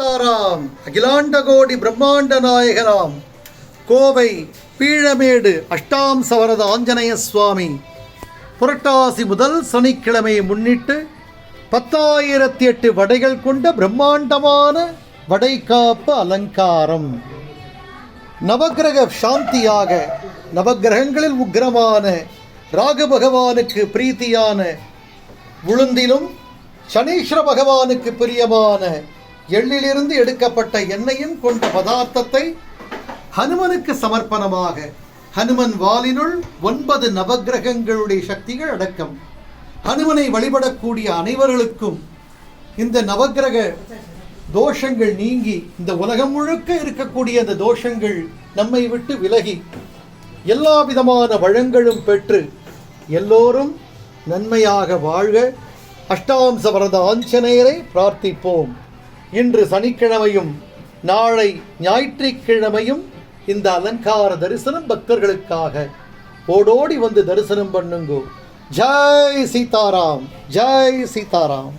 தாராம் அகிலாண்டகோடி பிரம்மாண்ட நாயகனாம் கோவை பீழமேடு அஷ்டாம் சவரத ஆஞ்சநேய சுவாமி புரட்டாசி முதல் சனிக்கிழமையை முன்னிட்டு 10,008 வடைகள் கொண்ட பிரம்மாண்டமான வடைக்காப்பு அலங்காரம். நவக்கிரக சாந்தியாக நவக்கிரகங்களில் உக்கிரமான ராகு பகவானுக்கு பிரீத்தியான உளுந்திலும் சனீஸ்வர பகவானுக்கு பிரியமான எள்ளிலிருந்து எடுக்கப்பட்ட எண்ணெயும் கொண்ட பதார்த்தத்தை ஹனுமனுக்கு சமர்ப்பணமாக ஹனுமன் வாலினுள் 9 நவக்கிரகங்களுடைய சக்திகள் அடக்கம். ஹனுமனை வழிபடக்கூடிய அனைவர்களுக்கும் இந்த நவக்கிரக தோஷங்கள் நீங்கி இந்த உலகம் முழுக்க இருக்கக்கூடிய அந்த தோஷங்கள் நம்மை விட்டு விலகி எல்லா விதமான வளங்களும் பெற்று எல்லோரும் நன்மையாக வாழ்க அஷ்டாம்ச வரத ஆஞ்சநேயரை பிரார்த்திப்போம். இன்று சனிக்கிழமையும் நாளை ஞாயிற்றுக்கிழமையும் இந்த அலங்கார தரிசனம் பக்தர்களுக்காக ஓடோடி வந்து தரிசனம் பண்ணுங்கோ. ஜெய் சீதாராம், ஜெய் சீதாராம்.